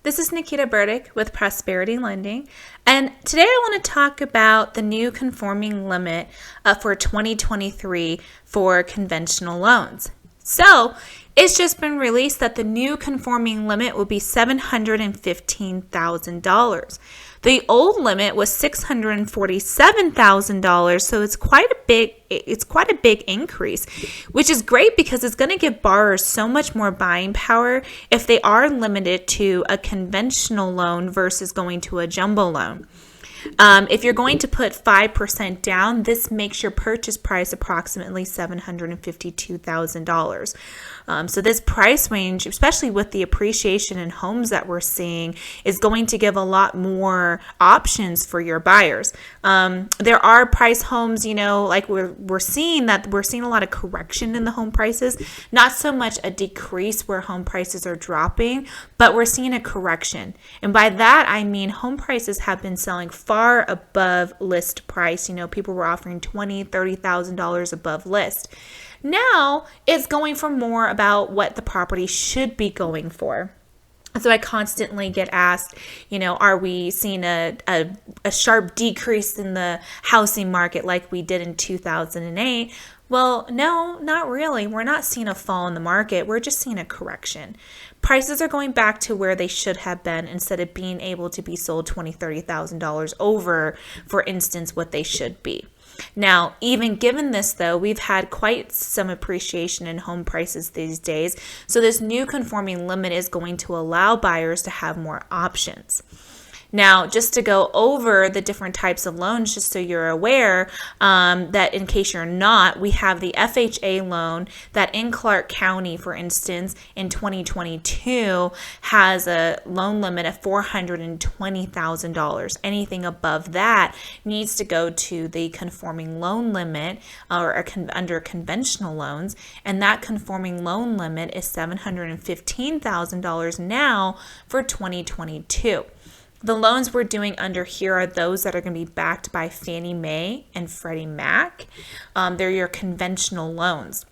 This is Nikita Burdick with Prosperity Lending, and today I want to talk about the new conforming limit for 2023 for conventional loans. So, it's just been released that the new conforming limit will be $715,000. The old limit was $647,000, so it's quite a big increase, which is great because it's going to give borrowers so much more buying power if they are limited to a conventional loan versus going to a jumbo loan. If you're going to put 5% down, this makes your purchase price approximately $752,000. So this price range, especially with the appreciation in homes that we're seeing, is going to give a lot more options for your buyers. There are price homes, like we're seeing a lot of correction in the home prices, not so much a decrease where home prices are dropping, but we're seeing a correction. And by that, I mean home prices have been selling far above list price. People were offering $20,000, $30,000 above list. Now it's going for more about what the property should be going for. So I constantly get asked, are we seeing a sharp decrease in the housing market like we did in 2008? Well, no, not really. We're not seeing a fall in the market. We're just seeing a correction. Prices are going back to where they should have been instead of being able to be sold $20,000, $30,000 over, for instance, what they should be. Now, even given this, though, we've had quite some appreciation in home prices these days. So this new conforming limit is going to allow buyers to have more options. Now, just to go over the different types of loans, just so you're aware, that in case you're not, we have the FHA loan that in Clark County, for instance, in 2022 has a loan limit of $420,000. Anything above that needs to go to the conforming loan limit or under conventional loans, and that conforming loan limit is $715,000 now for 2022. The loans we're doing under here are those that are going to be backed by Fannie Mae and Freddie Mac. They're your conventional loans.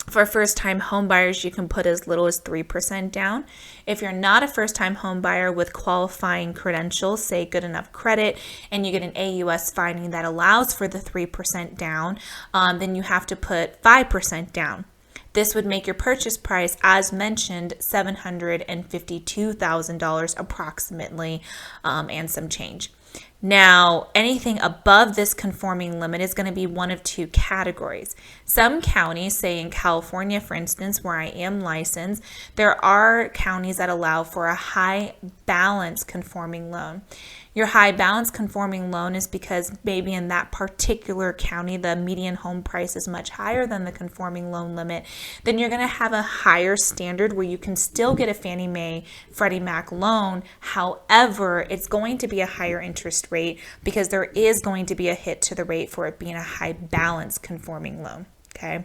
For first-time home buyers, you can put as little as 3% down. If you're not a first-time home buyer with qualifying credentials, say good enough credit, and you get an AUS finding that allows for the 3% down, then you have to put 5% down. This would make your purchase price, as mentioned, $752,000 approximately, and some change. Now, anything above this conforming limit is going to be one of two categories. Some counties, say in California, for instance, where I am licensed, there are counties that allow for a high balance conforming loan. Your high balance conforming loan is because maybe in that particular county, the median home price is much higher than the conforming loan limit. Then you're going to have a higher standard where you can still get a Fannie Mae, Freddie Mac loan. However, it's going to be a higher interest rate because there is going to be a hit to the rate for it being a high balance conforming loan. Okay.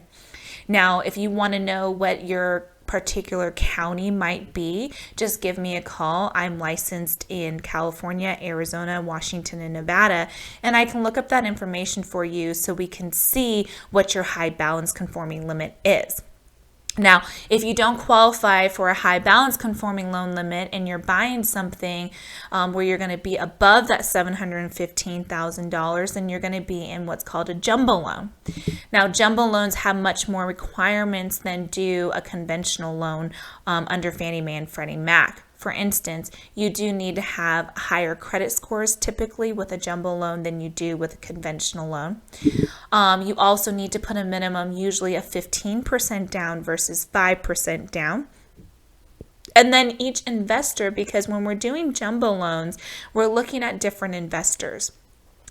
Now, if you want to know what your particular county might be, just give me a call. I'm licensed in California, Arizona, Washington, and Nevada, and I can look up that information for you so we can see what your high balance conforming limit is. Now, if you don't qualify for a high balance conforming loan limit and you're buying something where you're going to be above that $715,000, then you're going to be in what's called a jumbo loan. Now, jumbo loans have much more requirements than do a conventional loan under Fannie Mae and Freddie Mac. For instance, you do need to have higher credit scores typically with a jumbo loan than you do with a conventional loan. You also need to put a minimum, usually of 15% down versus 5% down. And then each investor, because when we're doing jumbo loans, we're looking at different investors.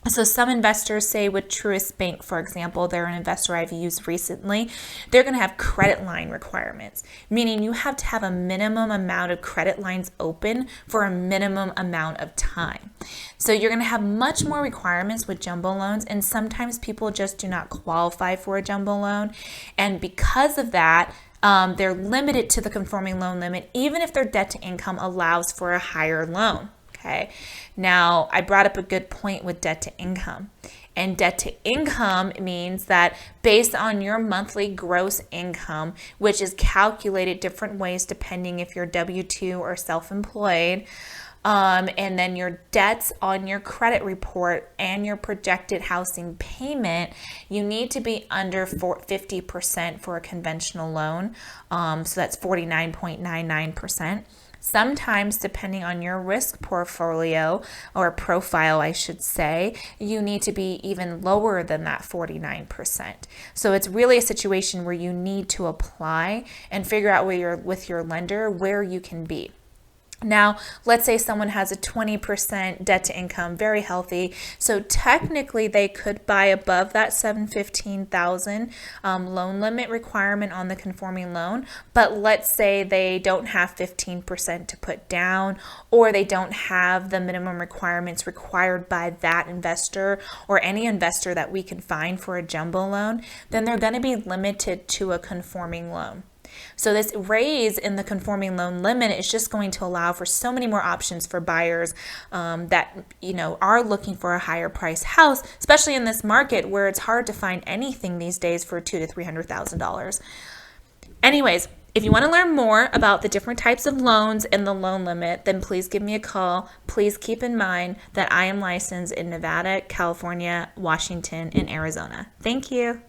So some investors, say with Truist Bank, for example, they're an investor I've used recently, they're going to have credit line requirements, meaning you have to have a minimum amount of credit lines open for a minimum amount of time. So you're going to have much more requirements with jumbo loans, and sometimes people just do not qualify for a jumbo loan. And because of that, they're limited to the conforming loan limit, even if their debt to income allows for a higher loan. Okay. Now, I brought up a good point with debt to income. And debt to income means that based on your monthly gross income, which is calculated different ways depending if you're W-2 or self-employed, and then your debts on your credit report and your projected housing payment, you need to be under 50% for a conventional loan. So that's 49.99%. Sometimes, depending on your risk portfolio or profile, I should say, you need to be even lower than that 49%. So it's really a situation where you need to apply and figure out with your lender where you can be. Now, let's say someone has a 20% debt to income, very healthy. So technically they could buy above that $715,000 loan limit requirement on the conforming loan. But let's say they don't have 15% to put down, or they don't have the minimum requirements required by that investor or any investor that we can find for a jumbo loan, then they're going to be limited to a conforming loan. So this raise in the conforming loan limit is just going to allow for so many more options for buyers that are looking for a higher price house, especially in this market where it's hard to find anything these days for $200,000 to $300,000. Anyways, if you want to learn more about the different types of loans and the loan limit, then please give me a call. Please keep in mind that I am licensed in Nevada, California, Washington, and Arizona. Thank you.